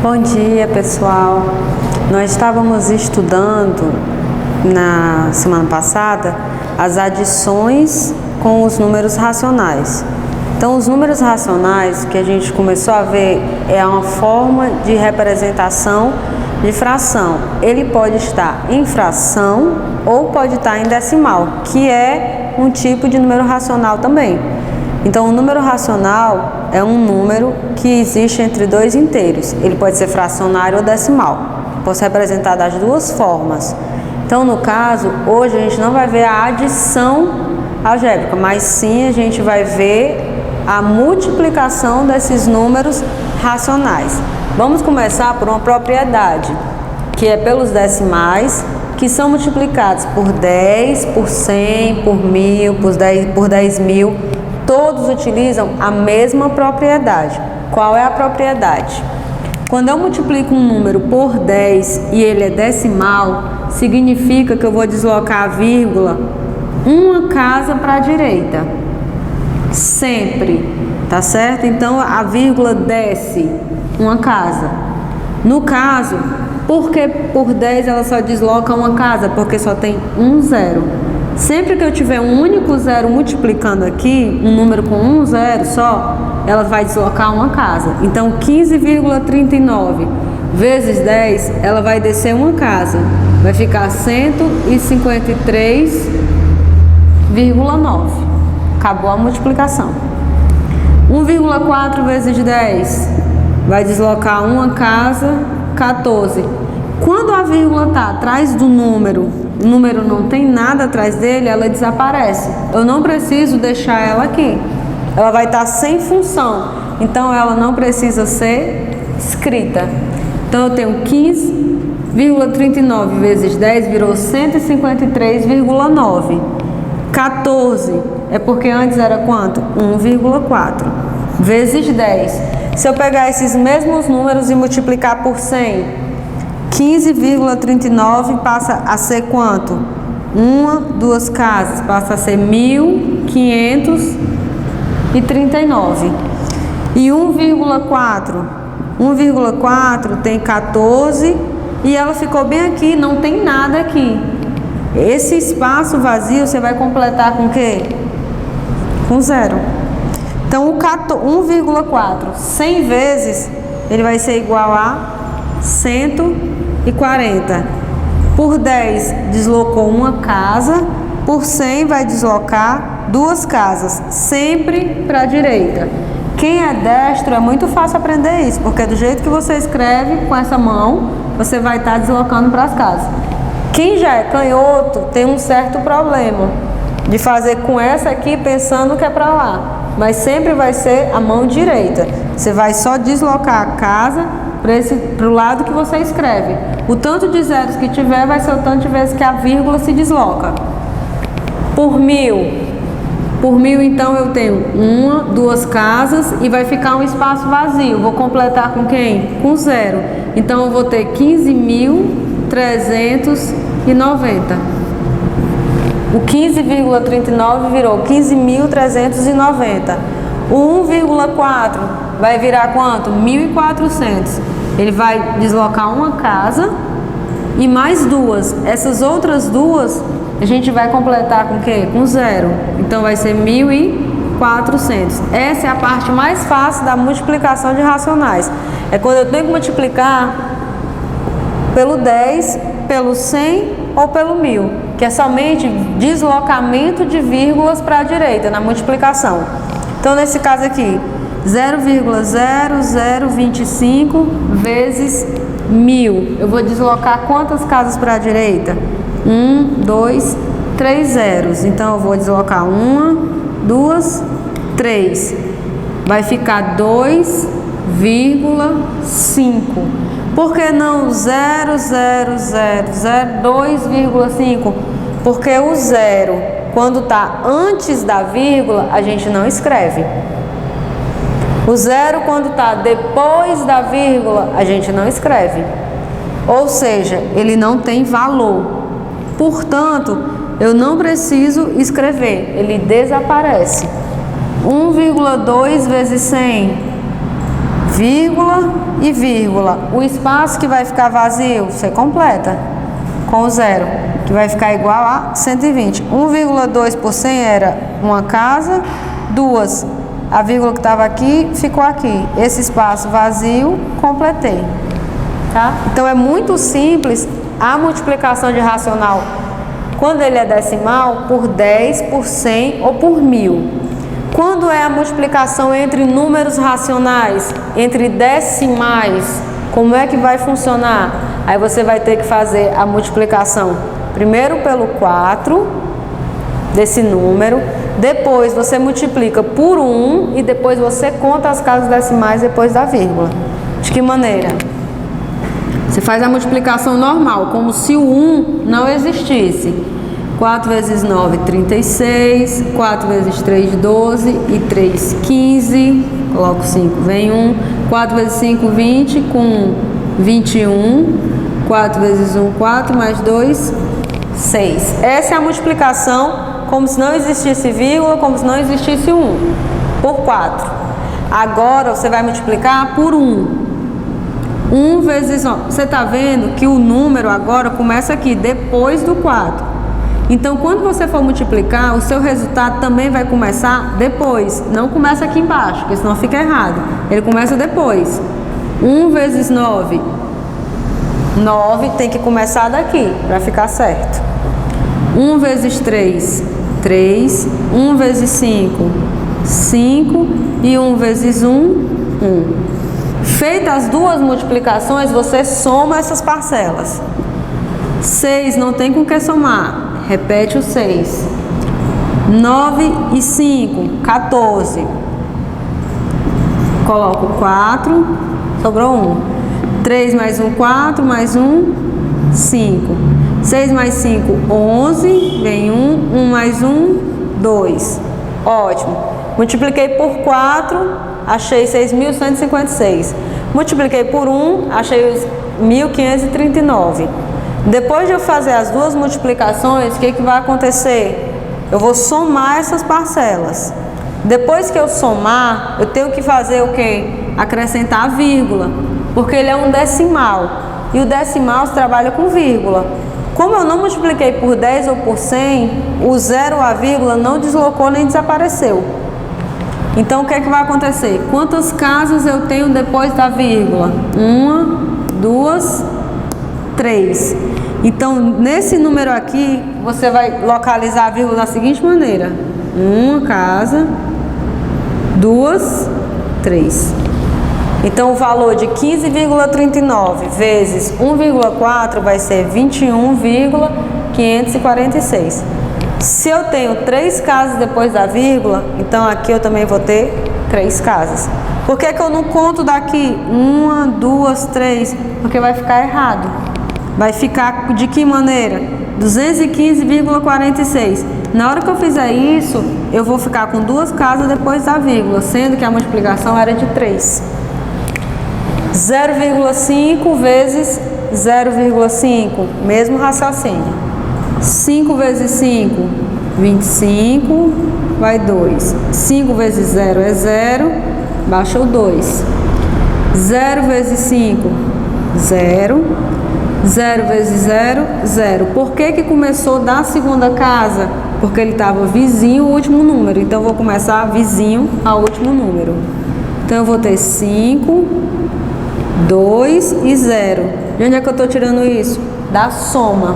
Bom dia, pessoal. Nós estávamos estudando na semana passada as adições com os números racionais. Então, os números racionais que a gente começou a ver é uma forma de representação de fração. Ele pode estar em fração ou pode estar em decimal, que é um tipo de número racional também. Então, o número racional é um número que existe entre dois inteiros. Ele pode ser fracionário ou decimal. Pode ser representado das duas formas. Então, no caso, hoje a gente não vai ver a adição algébrica, mas sim a gente vai ver a multiplicação desses números racionais. Vamos começar por uma propriedade, que é pelos decimais, que são multiplicados por 10, por 100, por 1000, por 10.000. Todos utilizam a mesma propriedade. Qual é a propriedade? Quando eu multiplico um número por 10 e ele é decimal, significa que eu vou deslocar a vírgula uma casa para a direita. Sempre, tá certo? Então a vírgula desce uma casa. No caso, porque por 10 ela só desloca uma casa? Porque só tem um zero. Sempre que eu tiver um único zero multiplicando aqui, um número com um zero só, ela vai deslocar uma casa. Então 15,39 vezes 10, ela vai descer uma casa. Vai ficar 153,9. Acabou a multiplicação. 1,4 vezes 10 vai deslocar uma casa, 14. Quando a vírgula está atrás do número, o número não tem nada atrás dele, ela desaparece. Eu não preciso deixar ela aqui. Ela vai estar sem função. Então ela não precisa ser escrita. Então eu tenho 15,39 vezes 10 virou 153,9. 14 é porque antes era quanto? 1,4 vezes 10. Se eu pegar esses mesmos números e multiplicar por 100, 15,39 passa a ser quanto? Duas casas, passa a ser 1.539. E 1,4? 1,4 tem 14 e ela ficou bem aqui, não tem nada aqui. Esse espaço vazio você vai completar com o quê? Com zero. Então, o 1,4, 100 vezes, ele vai ser igual a 140. Por 10, deslocou uma casa. Por 100, vai deslocar duas casas, sempre para a direita. Quem é destro, é muito fácil aprender isso, porque do jeito que você escreve com essa mão, você vai estar deslocando para as casas. Quem já é canhoto tem um certo problema de fazer com essa aqui pensando que é para lá, mas sempre vai ser a mão direita. Você vai só deslocar a casa para o lado que você escreve. O tanto de zeros que tiver vai ser o tanto de vezes que a vírgula se desloca. Por 1000. Por 1000, então, eu tenho duas casas e vai ficar um espaço vazio. Vou completar com quem? Com zero. Então, eu vou ter 15.390. O 15,39 virou 15.390. O 1,4 vai virar quanto? 1.400. Ele vai deslocar uma casa e mais duas. Essas outras duas a gente vai completar com o quê? Com zero. Então vai ser 1.400. Essa é a parte mais fácil da multiplicação de racionais. É quando eu tenho que multiplicar pelo 10, pelo 100 ou pelo 1000, que é somente deslocamento de vírgulas para a direita na multiplicação. Então, nesse caso aqui, 0,0025 vezes 1000. Eu vou deslocar quantas casas para a direita? 1, 2, 3 zeros. Então, eu vou deslocar 1, 2, 3. Vai ficar 2,5. Por que não 2,5? Porque o zero, quando está antes da vírgula, a gente não escreve. O zero, quando está depois da vírgula, a gente não escreve. Ou seja, ele não tem valor. Portanto, eu não preciso escrever, ele desaparece. 1,2 vezes 100 vírgula e vírgula. O espaço que vai ficar vazio, você completa com o zero, que vai ficar igual a 120. 1,2 por 100 era uma casa, duas. A vírgula que estava aqui ficou aqui. Esse espaço vazio, completei. Tá? Então é muito simples a multiplicação de racional quando ele é decimal por 10, por 100 ou por 1000. Quando é a multiplicação entre números racionais, entre decimais, como é que vai funcionar? Aí você vai ter que fazer a multiplicação primeiro pelo 4 desse número, depois você multiplica por 1 e depois você conta as casas decimais depois da vírgula. De que maneira? Você faz a multiplicação normal, como se o 1 não existisse. 4 vezes 9, 36. 4 vezes 3, 12. E 3, 15. Coloco 5, vem 1. 4 vezes 5, 20. Com 1, 21. 4 vezes 1, 4. Mais 2, 6. Essa é a multiplicação como se não existisse vírgula, como se não existisse 1. Por 4. Agora você vai multiplicar por 1. 1 vezes 9. Você está vendo que o número agora começa aqui, depois do 4. Então, quando você for multiplicar, o seu resultado também vai começar depois. Não começa aqui embaixo, porque senão fica errado. Ele começa depois. 1 vezes 9. 9 tem que começar daqui, para ficar certo. 1 vezes 3. 3. 1 vezes 5. 5. E 1 vezes 1. 1. Feitas as duas multiplicações, você soma essas parcelas. 6 não tem com que somar. Repete o 6. 9 e 5, 14. Coloco 4, sobrou 1. 3 mais 1, 4, mais 1, 5. 6 mais 5, 11. Vem 1, 1 mais 1, 2. Ótimo. Multipliquei por 4, achei 6.156. Multipliquei por 1, achei os 1.539. Depois de eu fazer as duas multiplicações, o que vai acontecer? Eu vou somar essas parcelas. Depois que eu somar, eu tenho que fazer o quê? Acrescentar a vírgula, porque ele é um decimal. E o decimal se trabalha com vírgula. Como eu não multipliquei por 10 ou por 100, o zero ou a vírgula não deslocou nem desapareceu. Então, o que vai acontecer? Quantas casas eu tenho depois da vírgula? 1, 2, 3. Então, nesse número aqui, você vai localizar a vírgula da seguinte maneira. 1 casa, 2, 3. Então, o valor de 15,39 vezes 1,4 vai ser 21,546. Se eu tenho 3 casas depois da vírgula, então aqui eu também vou ter 3 casas. Por que eu não conto daqui 1, 2, 3? Porque vai ficar errado. Vai ficar de que maneira? 215,46. Na hora que eu fizer isso, eu vou ficar com 2 casas depois da vírgula, sendo que a multiplicação era de 3. 0,5 vezes 0,5, mesmo raciocínio. 5 vezes 5, 25, vai 2. 5 vezes 0 é 0, baixa o 2. 0 vezes 5, 0. 0 vezes 0, 0. Por que começou da segunda casa? Porque ele estava vizinho ao último número. Então, eu vou começar vizinho ao último número. Então, eu vou ter 5, 2 e 0. De onde é que eu estou tirando isso? Da soma.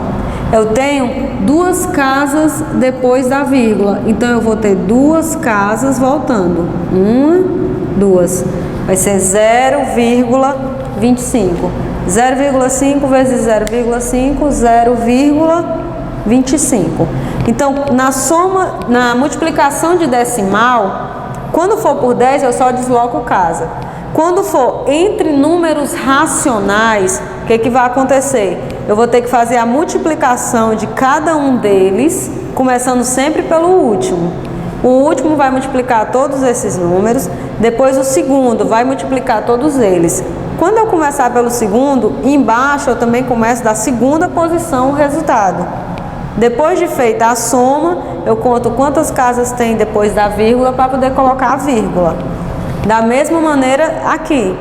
Eu tenho 2 casas depois da vírgula. Então, eu vou ter 2 casas voltando. 1, 2. Vai ser 0,25. 0,5 vezes 0,5, 0,25. Então, na soma, na multiplicação de decimal, quando for por 10, eu só desloco casa. Quando for entre números racionais, o que vai acontecer? Eu vou ter que fazer a multiplicação de cada um deles, começando sempre pelo último. O último vai multiplicar todos esses números, depois o segundo vai multiplicar todos eles. Quando eu começar pelo segundo, embaixo eu também começo da segunda posição o resultado. Depois de feita a soma, eu conto quantas casas tem depois da vírgula para poder colocar a vírgula. Da mesma maneira aqui,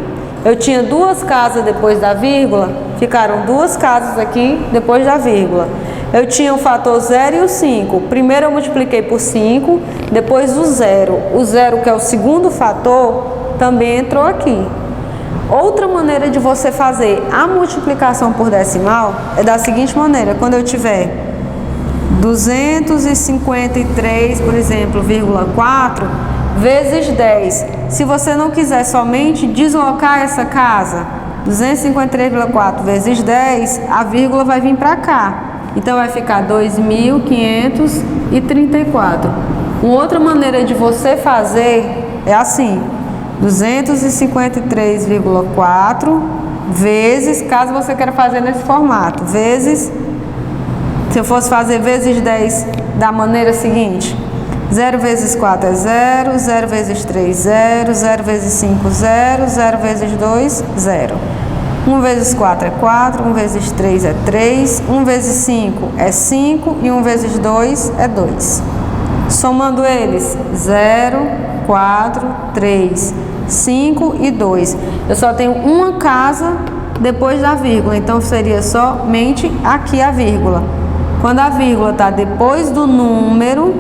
Eu tinha duas casas depois da vírgula, ficaram duas casas aqui depois da vírgula. Eu tinha o fator 0 e o 5. Primeiro eu multipliquei por 5, depois o 0. O 0, que é o segundo fator, também entrou aqui. Outra maneira de você fazer a multiplicação por decimal é da seguinte maneira: quando eu tiver 253, por exemplo, vírgula 4, vezes 10. Se você não quiser somente deslocar essa casa, 253,4 vezes 10, a vírgula vai vir para cá. Então vai ficar 2.534. Uma outra maneira de você fazer é assim: 253,4 vezes, caso você queira fazer nesse formato, vezes, se eu fosse fazer vezes 10 da maneira seguinte: 0 vezes 4 é 0, 0 vezes 3, 0, 0 vezes 5, 0, 0 vezes 2, 0. 1 vezes 4 é 4, 1 vezes 3 é 3, 1 vezes 5 é 5 e 1 vezes 2 é 2. Somando eles, 0, 4, 3, 5 e 2. Eu só tenho uma casa depois da vírgula, então seria somente aqui a vírgula. Quando a vírgula está depois do número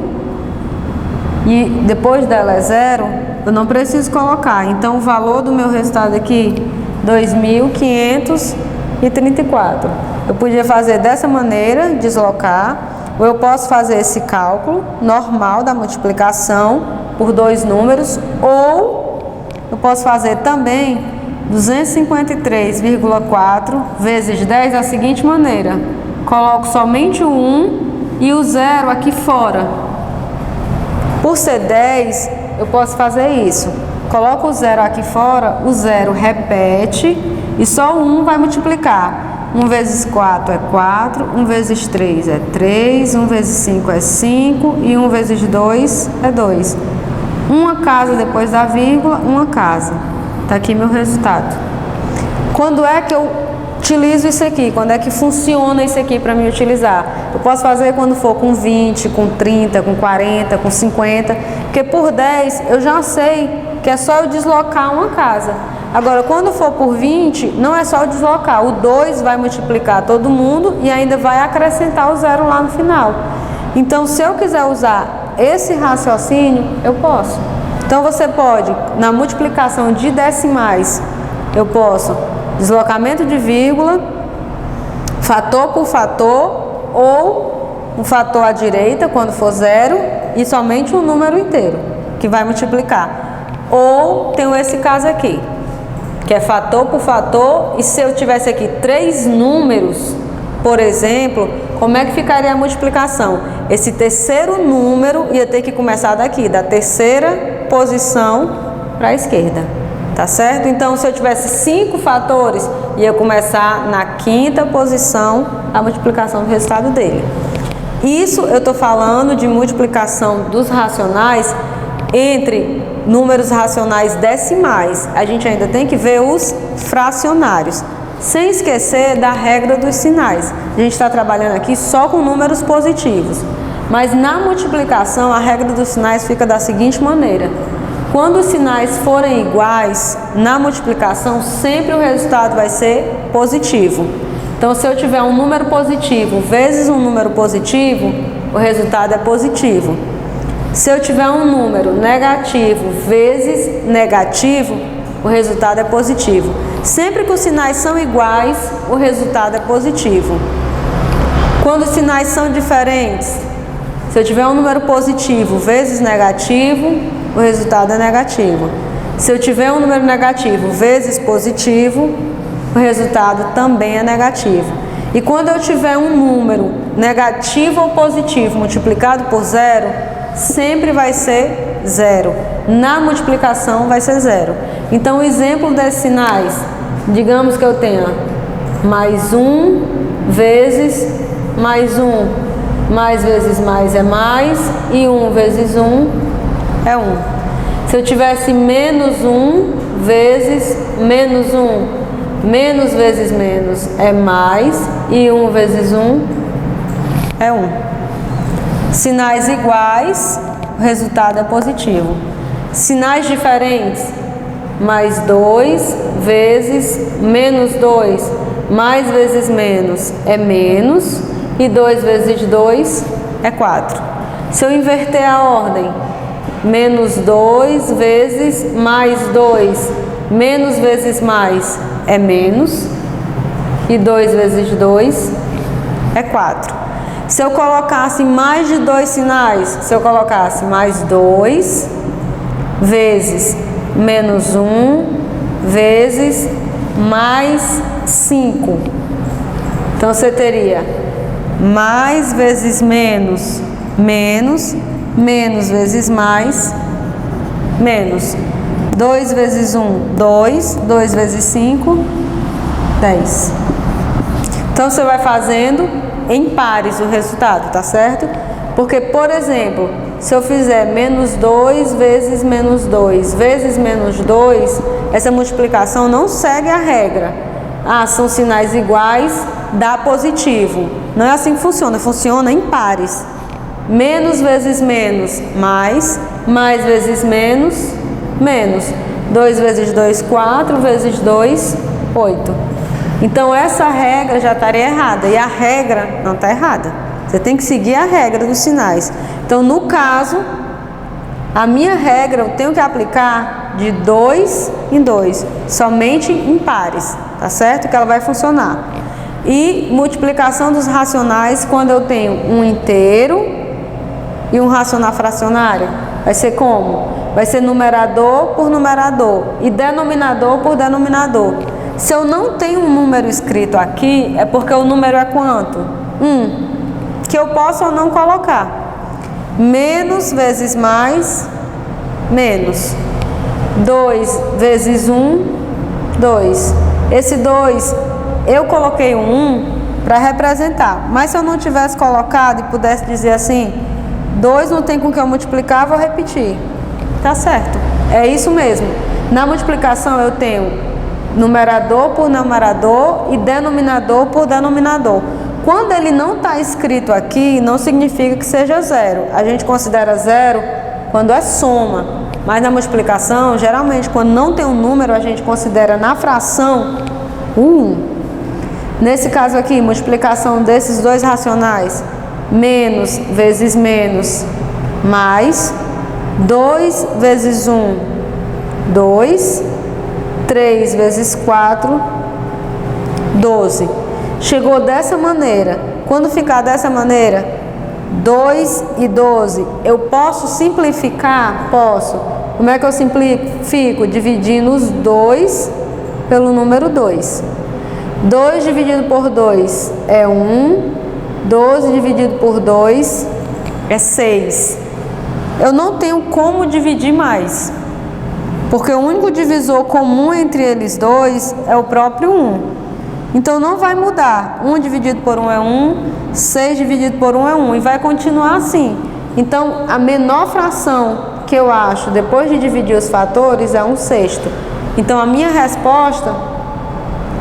e depois dela é 0, eu não preciso colocar. Então o valor do meu resultado aqui, 2.534. Eu podia fazer dessa maneira, deslocar, ou eu posso fazer esse cálculo normal da multiplicação por dois números, ou eu posso fazer também 253,4 vezes 10 da seguinte maneira: coloco somente o 1 e o 0 aqui fora. Por ser 10, eu posso fazer isso. Coloco o 0 aqui fora, o 0 repete e só o 1 vai multiplicar. 1 vezes 4 é 4, 1 vezes 3 é 3, 1 vezes 5 é 5 e 1 vezes 2 é 2. Uma casa depois da vírgula, uma casa. Está aqui meu resultado. Quando é que eu utilizo isso aqui? Quando é que funciona isso aqui para mim utilizar? Eu posso fazer quando for com 20, com 30, com 40, com 50, porque por 10 eu já sei que é só eu deslocar uma casa. Agora, quando for por 20, não é só eu deslocar, o 2 vai multiplicar todo mundo e ainda vai acrescentar o 0 lá no final. Então, se eu quiser usar esse raciocínio, eu posso. Então, você pode, na multiplicação de decimais, eu posso deslocamento de vírgula, fator por fator, ou um fator à direita, quando for 0, e somente um número inteiro, que vai multiplicar. Ou tenho esse caso aqui, que é fator por fator, e se eu tivesse aqui 3 números, por exemplo, como é que ficaria a multiplicação? Esse terceiro número ia ter que começar daqui, da terceira posição para a esquerda. Tá certo? Então, se eu tivesse 5 fatores, ia começar na quinta posição a multiplicação do resultado dele. Isso eu estou falando de multiplicação dos racionais entre números racionais decimais. A gente ainda tem que ver os fracionários, sem esquecer da regra dos sinais. A gente está trabalhando aqui só com números positivos, mas na multiplicação a regra dos sinais fica da seguinte maneira: quando os sinais forem iguais, na multiplicação sempre o resultado vai ser positivo. Então, se eu tiver um número positivo vezes um número positivo, o resultado é positivo. Se eu tiver um número negativo vezes negativo, o resultado é positivo. Sempre que os sinais são iguais, o resultado é positivo. Quando os sinais são diferentes, se eu tiver um número positivo vezes negativo, o resultado é negativo. Se eu tiver um número negativo vezes positivo, o resultado também é negativo. E quando eu tiver um número negativo ou positivo multiplicado por 0, sempre vai ser 0. Na multiplicação vai ser 0. Então, o exemplo desses sinais, digamos que eu tenha mais 1 vezes mais 1, mais vezes mais é mais, e 1 vezes 1 é 1. Se eu tivesse menos 1 vezes menos 1, menos vezes menos é mais, e 1 vezes 1 é 1. Sinais iguais, o resultado é positivo. Sinais diferentes, mais 2 vezes menos 2, mais vezes menos é menos, e 2 vezes 2 é 4. Se eu inverter a ordem, menos 2 vezes mais 2, menos vezes mais é menos, e 2 vezes 2 é 4. Se eu colocasse mais de 2 sinais, se eu colocasse mais 2 vezes menos 1 vezes mais 5, então você teria mais vezes menos, menos, menos vezes mais, menos. 2 vezes 1, 2, 2 vezes 5, 10. Então você vai fazendo em pares o resultado, tá certo? Porque, por exemplo, se eu fizer menos 2 vezes menos 2 vezes menos 2, essa multiplicação não segue a regra. Ah, são sinais iguais, dá positivo. Não é assim que funciona, funciona em pares. Menos vezes menos, mais vezes menos, menos. 2 vezes 2, 4, vezes 2, 8. Então essa regra já estaria errada, e a regra não está errada. Você tem que seguir a regra dos sinais. Então, no caso, a minha regra eu tenho que aplicar de 2 em 2, somente em pares, tá certo? Que ela vai funcionar. E multiplicação dos racionais, quando eu tenho um inteiro e um racional fracionário, vai ser como? Vai ser numerador por numerador e denominador por denominador. Se eu não tenho um número escrito aqui, é porque o número é quanto? 1, que eu posso ou não colocar. Menos vezes mais, menos. 2 vezes 1, 2. Esse 2, eu coloquei um 1 para representar. Mas se eu não tivesse colocado e pudesse dizer assim, 2 não tem com que eu multiplicar, vou repetir. Tá certo. É isso mesmo. Na multiplicação eu tenho numerador por numerador e denominador por denominador. Quando ele não está escrito aqui, não significa que seja zero. A gente considera zero quando é soma. Mas na multiplicação, geralmente, quando não tem um número, a gente considera na fração 1. Nesse caso aqui, multiplicação desses dois racionais, menos vezes menos, mais 2 vezes 1, 2, 3 vezes 4, 12. Chegou dessa maneira. Quando ficar dessa maneira, 2 e 12, eu posso simplificar? Posso. Como é que eu simplifico? Dividindo os 2 pelo número 2. 2 dividido por 2 é 1. 12 dividido por 2 é 6. Eu não tenho como dividir mais, porque o único divisor comum entre eles dois é o próprio 1. Então não vai mudar. 1 dividido por 1 é 1, 6 dividido por 1 é 1, e vai continuar assim. Então a menor fração que eu acho depois de dividir os fatores é 1/6. Então a minha resposta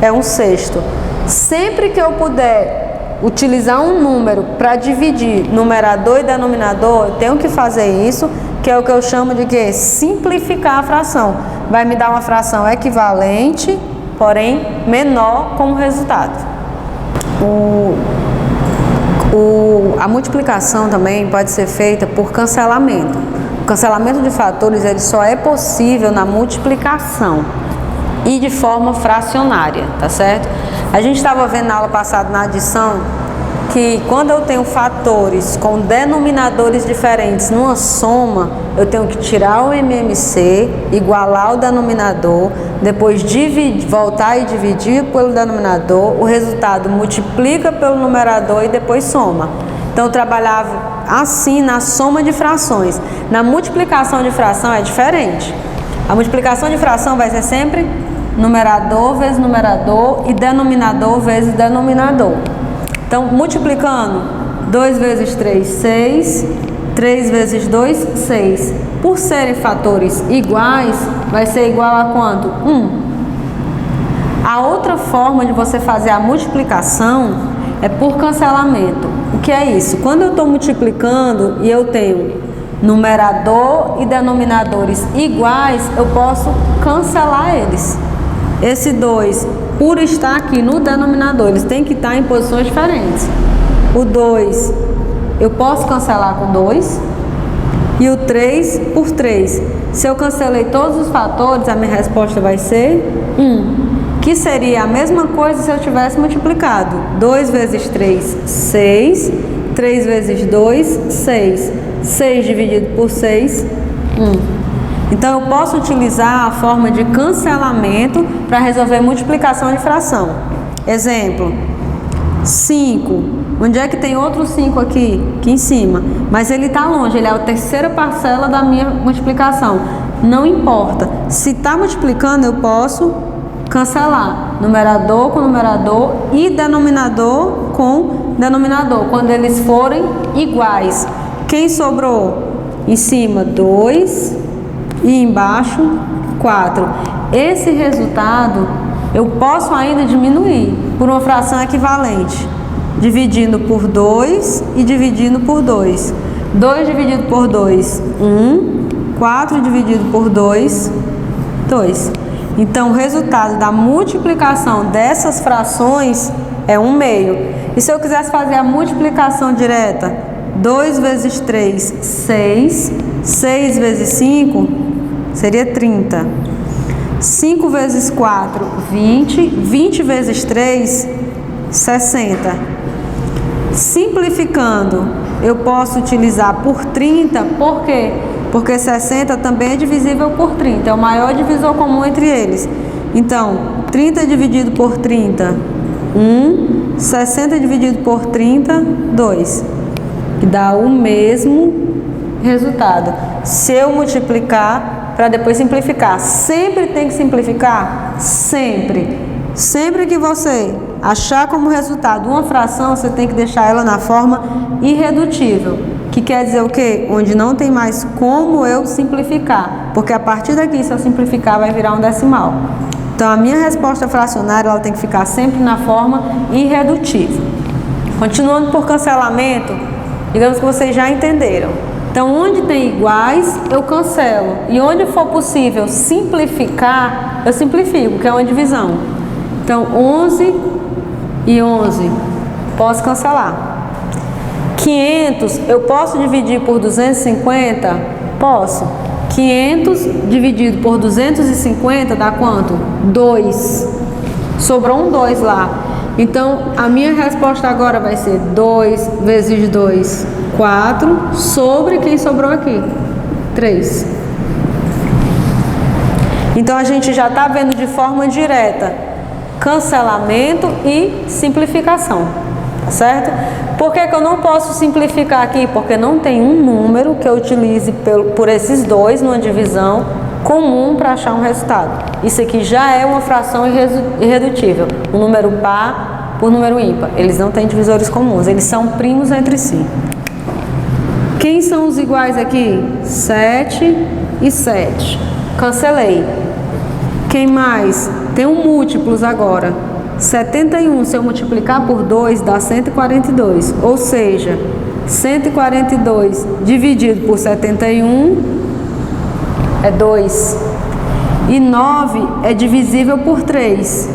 é 1/6. Sempre que eu puder utilizar um número para dividir numerador e denominador, eu tenho que fazer isso, que é o que eu chamo de quê? Simplificar a fração. Vai me dar uma fração equivalente, porém menor como resultado. A multiplicação também pode ser feita por cancelamento. O cancelamento de fatores ele só é possível na multiplicação e de forma fracionária, tá certo? A gente estava vendo na aula passada na adição que quando eu tenho fatores com denominadores diferentes numa soma, eu tenho que tirar o MMC, igualar o denominador, depois voltar e dividir pelo denominador, o resultado multiplica pelo numerador e depois soma. Então eu trabalhava assim na soma de frações. Na multiplicação de fração é diferente. A multiplicação de fração vai ser sempre numerador vezes numerador e denominador vezes denominador. Então, multiplicando, 2 vezes 3, 6, 3 vezes 2, 6. Por serem fatores iguais, vai ser igual a quanto? 1. A outra forma de você fazer a multiplicação é por cancelamento. O que é isso? Quando eu estou multiplicando e eu tenho numerador e denominadores iguais, eu posso cancelar eles. Esse 2, por estar aqui no denominador, eles têm que estar em posições diferentes. O 2, eu posso cancelar com 2. E o 3 por 3. Se eu cancelei todos os fatores, a minha resposta vai ser 1. Que seria a mesma coisa se eu tivesse multiplicado. 2 vezes 3, 6. 3 vezes 2, 6. 6 dividido por 6, 1. Então, eu posso utilizar a forma de cancelamento para resolver multiplicação de fração. Exemplo, 5. Onde é que tem outro 5 aqui? Aqui em cima. Mas ele está longe, ele é a terceira parcela da minha multiplicação. Não importa. Se está multiplicando, eu posso cancelar. Numerador com numerador e denominador com denominador. Quando eles forem iguais. Quem sobrou? Em cima, 2 e embaixo, 4. Esse resultado eu posso ainda diminuir por uma fração equivalente. Dividindo por 2 e dividindo por 2. 2 dividido por 2, 1. 4 dividido por 2, 2. Então, o resultado da multiplicação dessas frações é 1/2. E se eu quisesse fazer a multiplicação direta? 2 vezes 3, 6. 6 vezes 5 seria 30. 5 vezes 4, 20. 20 vezes 3, 60. Simplificando, eu posso utilizar por 30, por quê? Porque 60 também é divisível por 30, é o maior divisor comum entre eles. Então, 30 dividido por 30, 1, 60 dividido por 30, 2, que dá o mesmo resultado. Se eu multiplicar para depois simplificar, sempre tem que simplificar? Sempre. Sempre que você achar como resultado uma fração, você tem que deixar ela na forma irredutível, que quer dizer o quê? Onde não tem mais como eu simplificar, porque a partir daqui, se eu simplificar, vai virar um decimal. Então, a minha resposta fracionária, ela tem que ficar sempre na forma irredutível. Continuando por cancelamento, digamos que vocês já entenderam. Então, onde tem iguais, eu cancelo. E onde for possível simplificar, eu simplifico, que é uma divisão. Então, 11 e 11, posso cancelar. 500, eu posso dividir por 250? Posso. 500 dividido por 250 dá quanto? 2. Sobrou um 2 lá. Então, a minha resposta agora vai ser 2 vezes 2, 4, sobre quem sobrou aqui? 3. Então, a gente já está vendo de forma direta cancelamento e simplificação, tá certo? Por que eu não posso simplificar aqui? Porque não tem um número que eu utilize por esses dois numa divisão comum para achar um resultado. Isso aqui já é uma fração irredutível, um número par por número ímpar. Eles não têm divisores comuns, eles são primos entre si. Quem são os iguais aqui? 7 e 7. Cancelei. Quem mais? Tem um múltiplos agora. 71, se eu multiplicar por 2, dá 142. Ou seja, 142 dividido por 71 é 2. E 9 é divisível por 3.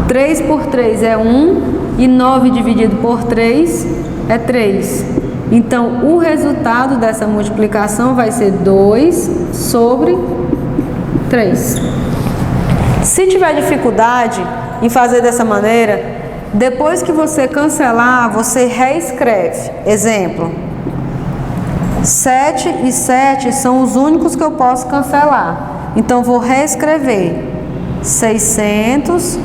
3 por 3 é 1. E 9 dividido por 3 é 3. Então, o resultado dessa multiplicação vai ser 2 sobre 3. Se tiver dificuldade em fazer dessa maneira, depois que você cancelar, você reescreve. Exemplo, 7 e 7 são os únicos que eu posso cancelar. Então, vou reescrever 600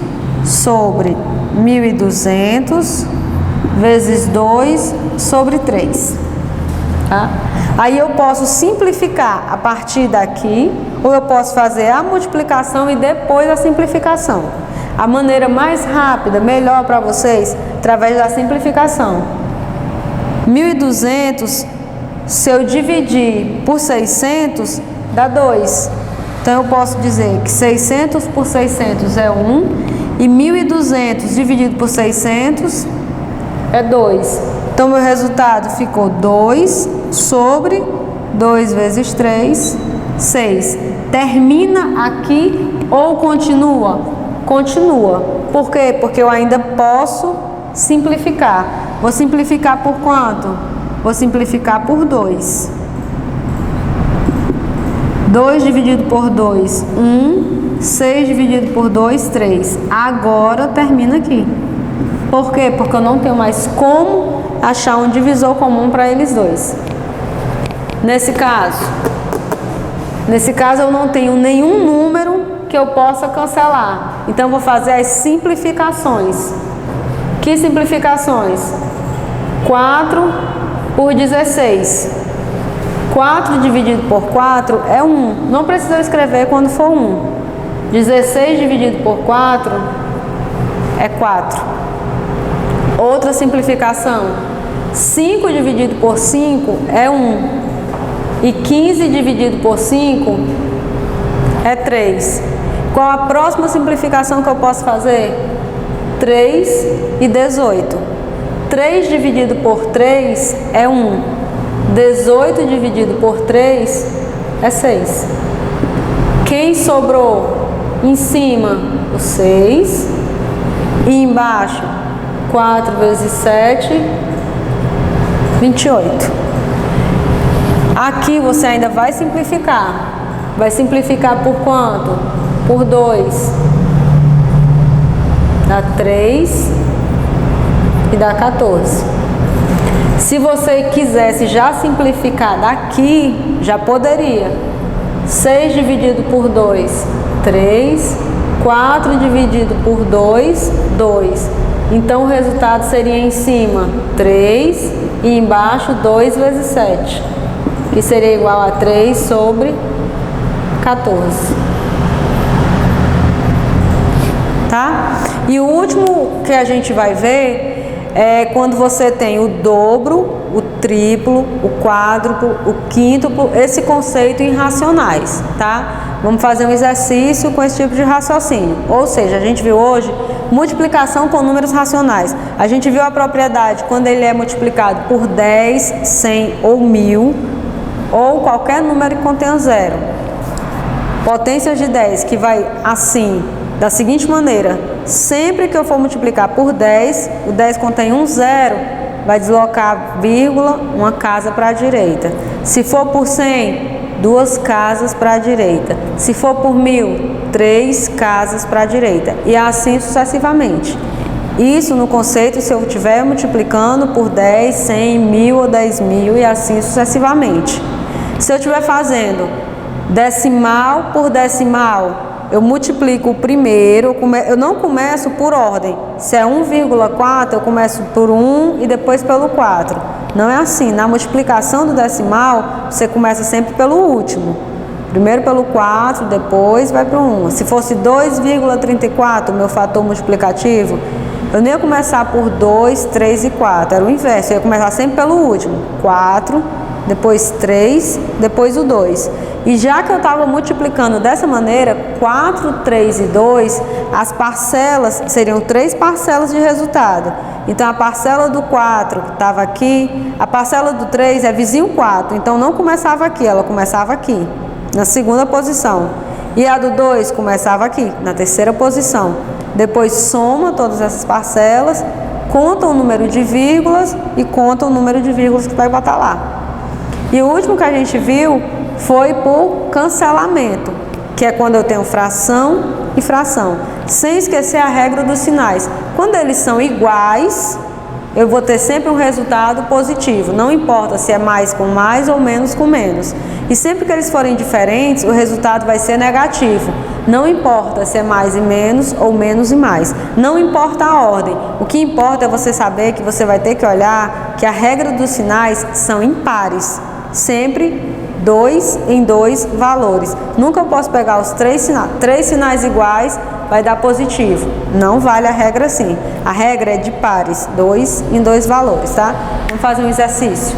sobre 1.200 vezes 2 sobre 3. Tá? Aí eu posso simplificar a partir daqui, ou eu posso fazer a multiplicação e depois a simplificação. A maneira mais rápida, melhor para vocês, através da simplificação. 1.200, se eu dividir por 600, dá 2. Então, eu posso dizer que 600 por 600 é 1, e 1.200 dividido por 600 é 2. Então, meu resultado ficou 2 sobre 2 vezes 3, 6. Termina aqui ou continua? Continua. Por quê? Porque eu ainda posso simplificar. Vou simplificar por quanto? Vou simplificar por 2. 2 dividido por 2, 1. 6 dividido por 2, 3. Agora termina aqui. Por quê? Porque eu não tenho mais como achar um divisor comum para eles dois. Nesse caso eu não tenho nenhum número que eu possa cancelar. Então, eu vou fazer as simplificações. Que simplificações? 4 por 16. 4 dividido por 4 é 1. Não precisa escrever quando for 1. 16 dividido por 4 é 4. Outra simplificação. 5 dividido por 5 é 1. E 15 dividido por 5 é 3. Qual a próxima simplificação que eu posso fazer? 3 e 18. 3 dividido por 3 é 1. 18 dividido por 3 é 6. Quem sobrou? Em cima, o 6. E embaixo, 4 vezes 7, 28. Aqui você ainda vai simplificar. Vai simplificar por quanto? Por 2. Dá 3 e dá 14. Se você quisesse já simplificar daqui, já poderia. 6 dividido por 2, 3. 4 dividido por 2, 2. Então o resultado seria em cima 3 e embaixo 2 vezes 7. Que seria igual a 3 sobre 14. Tá? E o último que a gente vai ver é quando você tem o dobro, o triplo, o quádruplo, o quíntuplo, esse conceito em racionais, tá? Vamos fazer um exercício com esse tipo de raciocínio. Ou seja, a gente viu hoje multiplicação com números racionais. A gente viu a propriedade quando ele é multiplicado por 10, 100 ou 1000, ou qualquer número que contenha zero. Potências de 10 que vai assim, da seguinte maneira: sempre que eu for multiplicar por 10, o 10 contém um zero, vai deslocar vírgula, uma casa para a direita. Se for por 100, 2 casas para a direita. Se for por 1000, 3 casas para a direita. E assim sucessivamente. Isso no conceito se eu estiver multiplicando por 10, 100, 1000 ou 10.000 e assim sucessivamente. Se eu estiver fazendo decimal por decimal, eu multiplico o primeiro, eu não começo por ordem. Se é 1,4, eu começo por 1 e depois pelo 4. Não é assim. Na multiplicação do decimal, você começa sempre pelo último. Primeiro pelo 4, depois vai para o 1. Se fosse 2,34, meu fator multiplicativo, eu nem ia começar por 2, 3 e 4. Era o inverso. Eu ia começar sempre pelo último. 4, depois 3, depois o 2. E já que eu estava multiplicando dessa maneira, 4, 3 e 2, as parcelas seriam 3 parcelas de resultado. Então, a parcela do 4 estava aqui, a parcela do 3 é vizinho 4. Então, não começava aqui, ela começava aqui, na segunda posição. E a do 2 começava aqui, na terceira posição. Depois, soma todas essas parcelas, conta o número de vírgulas e conta o número de vírgulas que vai botar lá. E o último que a gente viu foi por cancelamento, que é quando eu tenho fração e fração, sem esquecer a regra dos sinais. Quando eles são iguais, eu vou ter sempre um resultado positivo, não importa se é mais com mais ou menos com menos. E sempre que eles forem diferentes, o resultado vai ser negativo. Não importa se é mais e menos ou menos e mais. Não importa a ordem. O que importa é você saber que você vai ter que olhar que a regra dos sinais são impares. Sempre 2 em 2 valores. Nunca eu posso pegar os 3 sinais iguais, vai dar positivo. Não vale a regra assim. A regra é de pares, 2 em 2 valores, tá? Vamos fazer um exercício.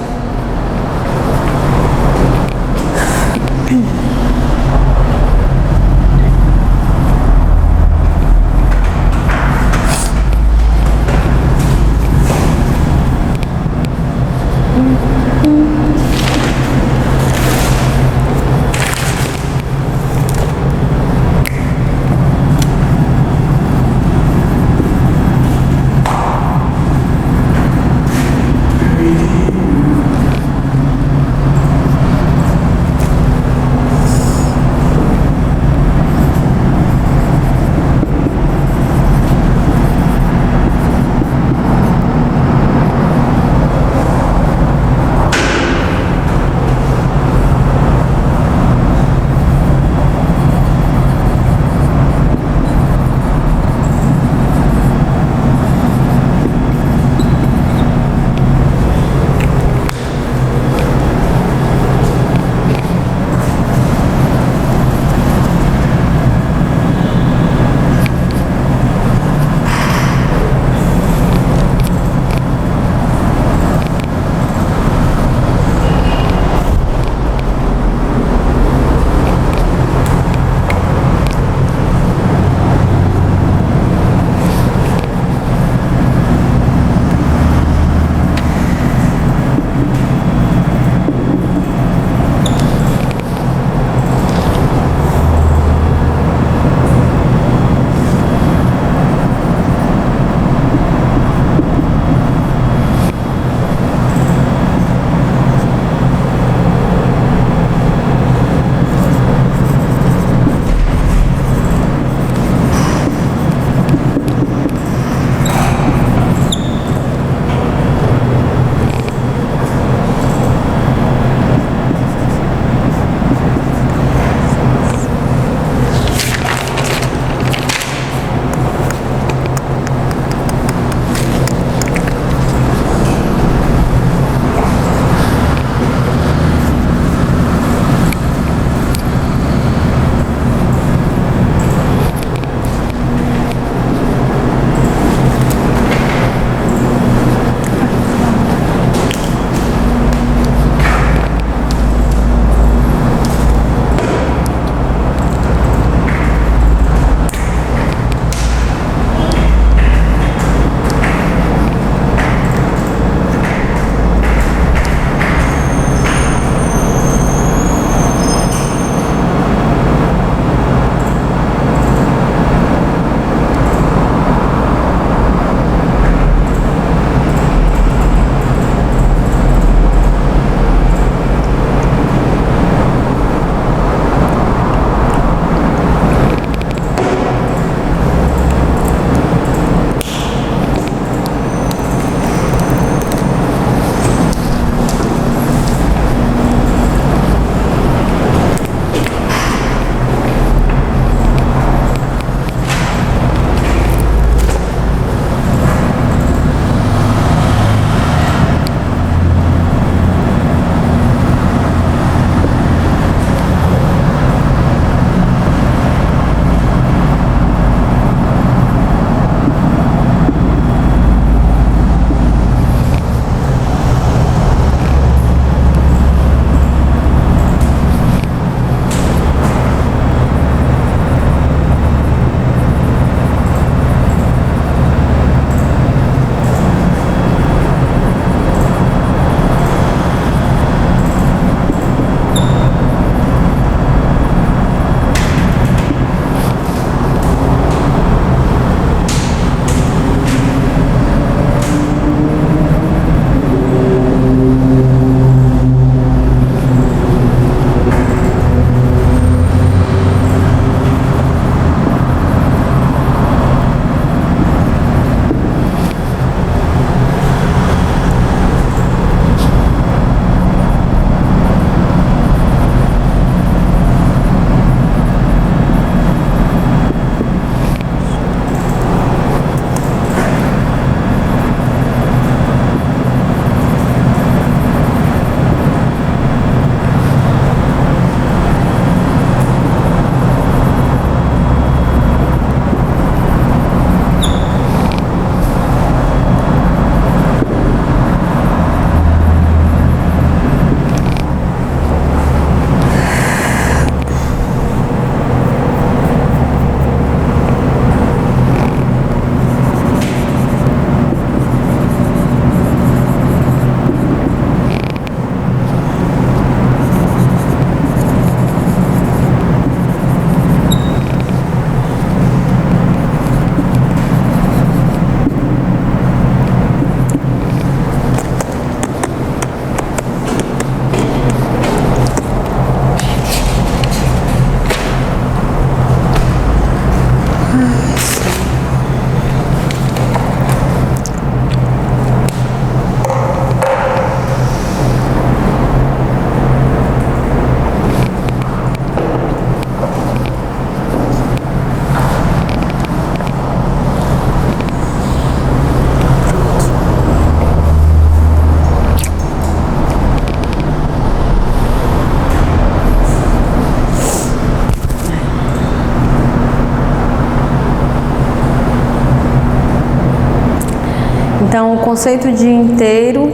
Então, o conceito de inteiro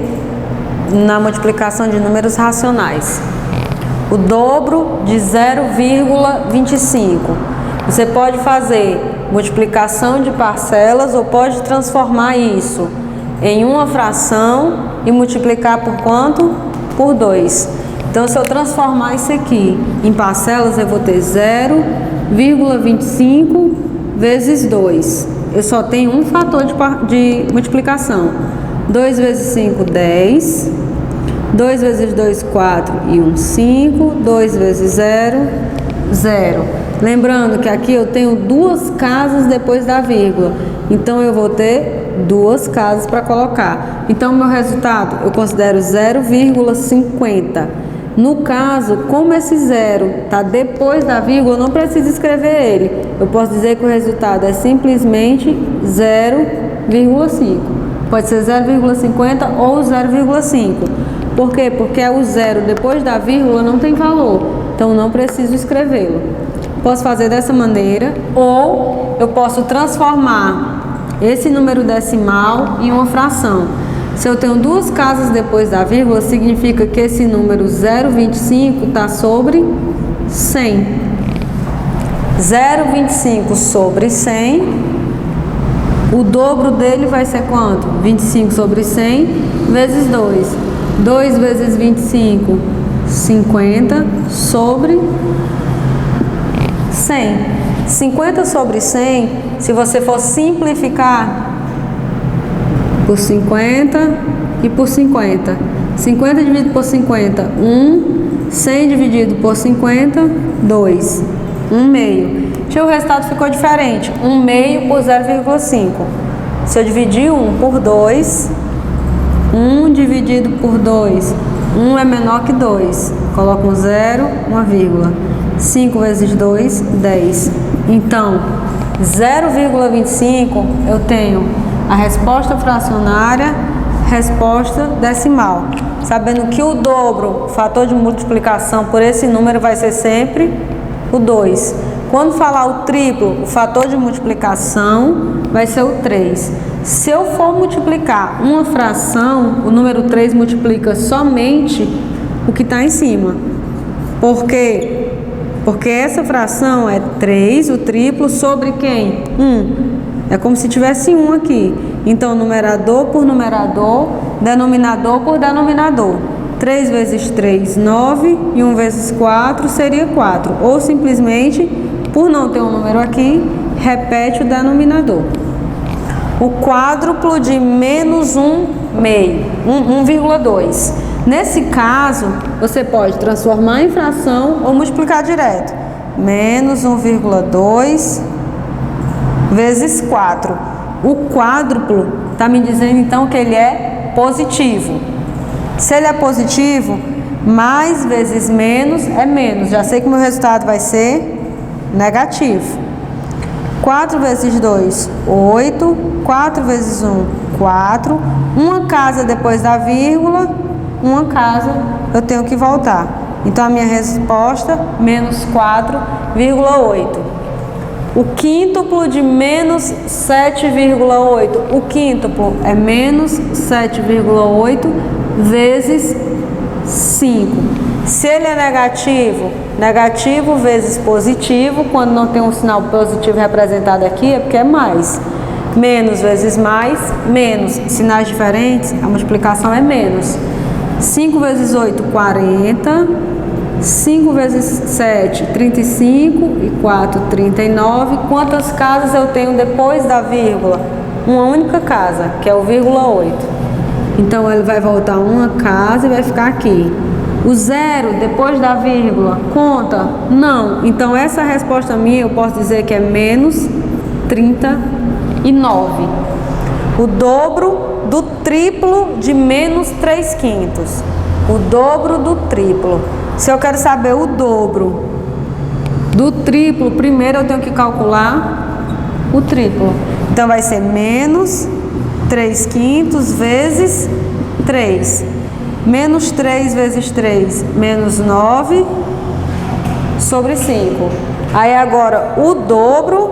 na multiplicação de números racionais. O dobro de 0,25. Você pode fazer multiplicação de parcelas ou pode transformar isso em uma fração e multiplicar por quanto? Por 2. Então, se eu transformar isso aqui em parcelas, eu vou ter 0,25 vezes 2. Eu só tenho um fator de multiplicação. 2 vezes 5, 10. 2 vezes 2, 4 e 1, 5. 2 vezes 0, 0. Lembrando que aqui eu tenho duas casas depois da vírgula. Então, eu vou ter duas casas para colocar. Então, meu resultado eu considero 0,50. No caso, como esse zero está depois da vírgula, eu não preciso escrever ele. Eu posso dizer que o resultado é simplesmente 0,5. Pode ser 0,50 ou 0,5. Por quê? Porque o zero depois da vírgula não tem valor. Então, não preciso escrevê-lo. Posso fazer dessa maneira, ou eu posso transformar esse número decimal em uma fração. Se eu tenho duas casas depois da vírgula, significa que esse número 0,25 está sobre 100. 0,25 sobre 100, o dobro dele vai ser quanto? 25 sobre 100 vezes 2. 2 vezes 25, 50 sobre 100. 50 sobre 100, se você for simplificar por 50 e por 50. 50 dividido por 50, 1. 100 dividido por 50, 2. 1 meio. O resultado ficou diferente. 1 meio por 0,5. Se eu dividir 1 por 2, 1 dividido por 2, 1 é menor que 2. Coloco um 0, uma vírgula. 5 vezes 2, 10. Então, 0,25 eu tenho a resposta fracionária, resposta decimal. Sabendo que o dobro, o fator de multiplicação por esse número vai ser sempre o 2. Quando falar o triplo, o fator de multiplicação vai ser o 3. Se eu for multiplicar uma fração, o número 3 multiplica somente o que está em cima. Por quê? Porque essa fração é 3, o triplo, sobre quem? 1. É como se tivesse 1 aqui. Então, numerador por numerador, denominador por denominador. 3 vezes 3, 9, e 1 vezes 4 seria 4. Ou simplesmente, por não ter um número aqui, repete o denominador. O quádruplo de menos 1 meio, 1,2. Nesse caso, você pode transformar em fração ou multiplicar direto. Menos 1,2 vezes 4. O quádruplo está me dizendo então que ele é positivo. Se ele é positivo, mais vezes menos é menos. Já sei que o meu resultado vai ser negativo. 4 vezes 2, 8. 4 vezes 1, 4. Uma casa depois da vírgula, uma casa eu tenho que voltar. Então, a minha resposta, menos 4,8. O quíntuplo de menos 7,8. O quíntuplo é menos 7,8 vezes 5. Se ele é negativo, negativo vezes positivo, quando não tem um sinal positivo representado aqui, é porque é mais. Menos vezes mais, menos. Sinais diferentes, a multiplicação é menos. 5 vezes 8, 40. 5 vezes 7, 35. E 4, 39. Quantas casas eu tenho depois da vírgula? Uma única casa, que é o 0,8. Então, ele vai voltar uma casa e vai ficar aqui. O zero depois da vírgula, conta? Não. Então, essa resposta minha, eu posso dizer que é menos 39. O dobro do triplo de menos 3/5. O dobro do triplo. Se eu quero saber o dobro do triplo, primeiro eu tenho que calcular o triplo. Então, vai ser menos 3/5 vezes 3. Menos 3 vezes 3, menos 9 sobre 5. Aí, agora, o dobro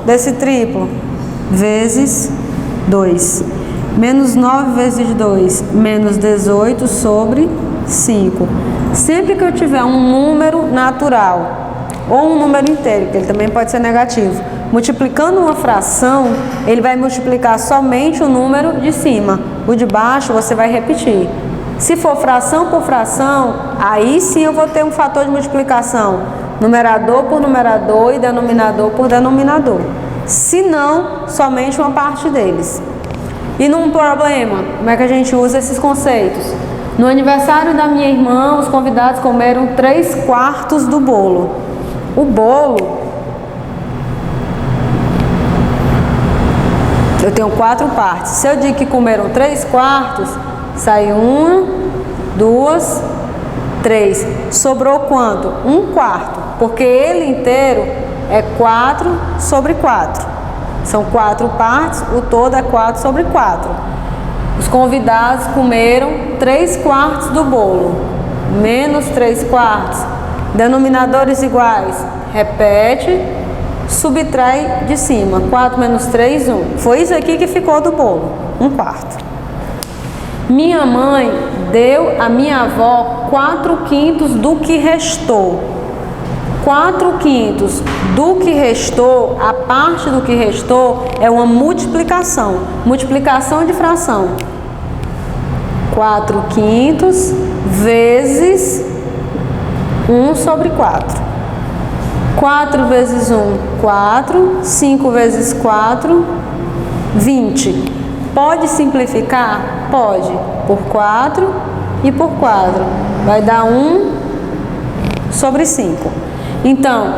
desse triplo, vezes 2. Menos 9 vezes 2, menos 18 sobre 5. Sempre que eu tiver um número natural ou um número inteiro, que ele também pode ser negativo, multiplicando uma fração, ele vai multiplicar somente o número de cima. O de baixo você vai repetir. Se for fração por fração, aí sim eu vou ter um fator de multiplicação. Numerador por numerador e denominador por denominador. Se não, somente uma parte deles. E num problema, como é que a gente usa esses conceitos? No aniversário da minha irmã, os convidados comeram 3/4 do bolo. O bolo, eu tenho 4 partes. Se eu digo que comeram 3/4, sai 1, 2, 3. Sobrou quanto? 1/4, porque ele inteiro é 4 sobre 4. São 4 partes, o todo é 4 sobre 4. Os convidados comeram 3/4 do bolo, menos 3/4. Denominadores iguais, repete, subtrai de cima. 4 menos 3, 1. Foi isso aqui que ficou do bolo, 1/4. Minha mãe deu à minha avó 4/5 do que restou. 4/5 do que restou, a parte do que restou é uma multiplicação. Multiplicação de fração. 4/5 vezes 1 sobre 4. 4 vezes 1, 4. 5 vezes 4, 20. Pode simplificar? Pode. Por 4 e por 4. Vai dar 1 sobre 5. Então,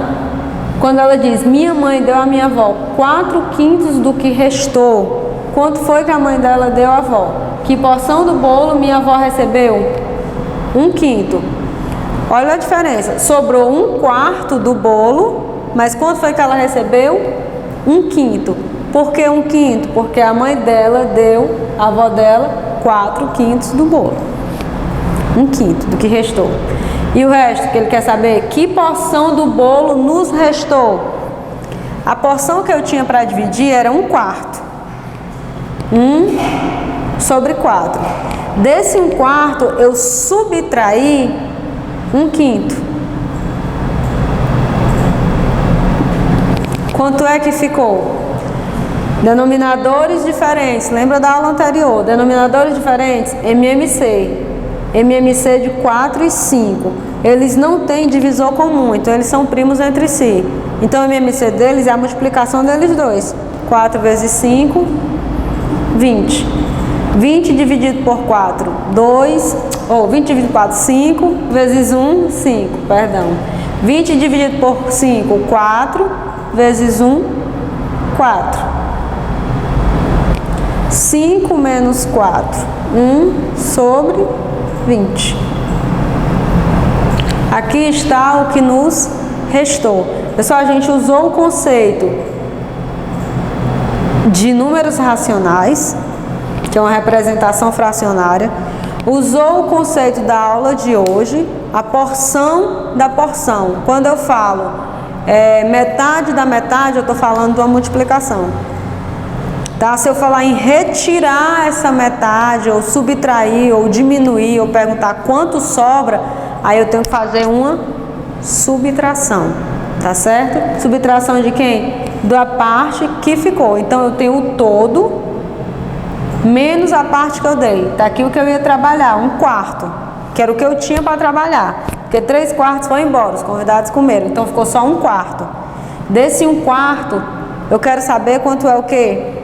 quando ela diz, minha mãe deu à minha avó 4/5 do que restou, quanto foi que a mãe dela deu à avó? Que porção do bolo minha avó recebeu? 1/5. Olha a diferença. Sobrou 1/4 do bolo, mas quanto foi que ela recebeu? 1/5. Por que 1/5? Porque a mãe dela deu, a avó dela, 4/5 do bolo. 1/5 do que restou. E o resto, que ele quer saber, que porção do bolo nos restou? A porção que eu tinha para dividir era 1/4. 1 sobre 4. Desse 1/4, eu subtraí 1/5. Quanto é que ficou? Denominadores diferentes. Lembra da aula anterior? Denominadores diferentes, MMC. MMC de 4 e 5. Eles não têm divisor comum, então eles são primos entre si. Então o MMC deles é a multiplicação deles dois. 4 vezes 5, 20. 20 dividido por 4, 2. 20 dividido por 4, 5. Vezes 1, 5, perdão. 20 dividido por 5, 4. Vezes 1, 4. 5 menos 4, 1 sobre 20. Aqui está o que nos restou. Pessoal, a gente usou o conceito de números racionais, que é uma representação fracionária. Usou o conceito da aula de hoje, a porção da porção. Quando eu falo metade da metade, eu estou falando de uma multiplicação. Tá? Se eu falar em retirar essa metade, ou subtrair, ou diminuir, ou perguntar quanto sobra, aí eu tenho que fazer uma subtração, tá certo? Subtração de quem? Da parte que ficou. Então eu tenho o todo menos a parte que eu dei. Tá aqui o que eu ia trabalhar, 1/4, que era o que eu tinha para trabalhar. Porque 3/4 foi embora, os convidados comeram, então ficou só 1/4. Desse 1/4, eu quero saber quanto é o quê?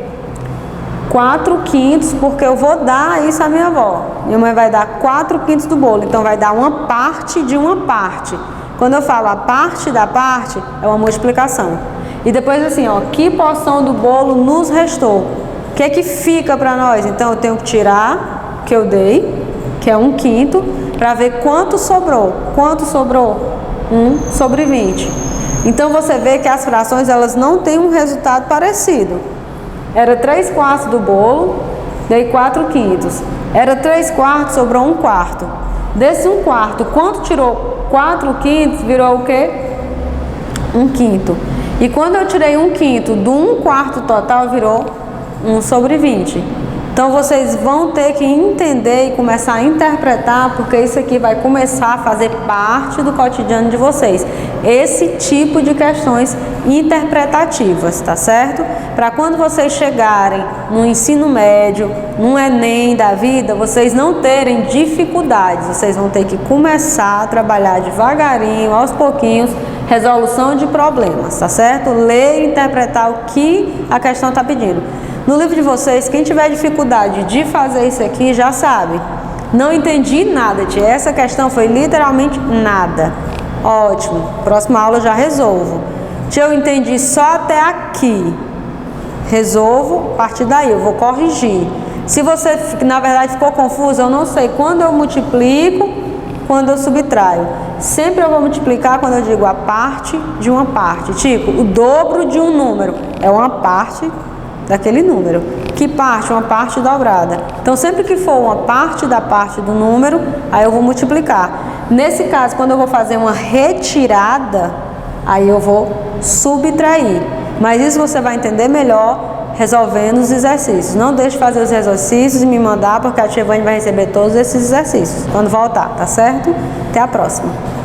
4/5, porque eu vou dar isso à minha avó. Minha mãe vai dar 4/5 do bolo, então vai dar uma parte de uma parte. Quando eu falo a parte da parte, é uma multiplicação. E depois assim, ó, que porção do bolo nos restou? O que é que fica para nós? Então eu tenho que tirar o que eu dei, que é 1/5, para ver quanto sobrou. Quanto sobrou? 1 sobre 20. Então você vê que as frações, elas não têm um resultado parecido. Era 3/4 do bolo, dei 4/5. Era 3/4, sobrou 1/4. Desse 1/4, quanto tirou 4/5, virou o quê? 1/5. E quando eu tirei 1/5 do 1/4 total, virou 1 sobre 20. Então vocês vão ter que entender e começar a interpretar, porque isso aqui vai começar a fazer parte do cotidiano de vocês. Esse tipo de questões interpretativas, tá certo? Para quando vocês chegarem no ensino médio, no Enem da vida, vocês não terem dificuldades, vocês vão ter que começar a trabalhar devagarinho, aos pouquinhos, resolução de problemas, tá certo? Ler e interpretar o que a questão está pedindo. No livro de vocês, quem tiver dificuldade de fazer isso aqui já sabe. Não entendi nada, tia. Essa questão foi literalmente nada. Ótimo. Próxima aula eu já resolvo. Tia, eu entendi só até aqui. Resolvo, a partir daí eu vou corrigir. Se você, na verdade, ficou confuso, eu não sei quando eu multiplico, quando eu subtraio. Sempre eu vou multiplicar quando eu digo a parte de uma parte. Tipo, o dobro de um número é uma parte daquele número. Que parte? Uma parte dobrada. Então, sempre que for uma parte da parte do número, aí eu vou multiplicar. Nesse caso, quando eu vou fazer uma retirada, aí eu vou subtrair. Mas isso você vai entender melhor resolvendo os exercícios. Não deixe de fazer os exercícios e me mandar, porque a tia Vânia vai receber todos esses exercícios quando voltar, tá certo? Até a próxima.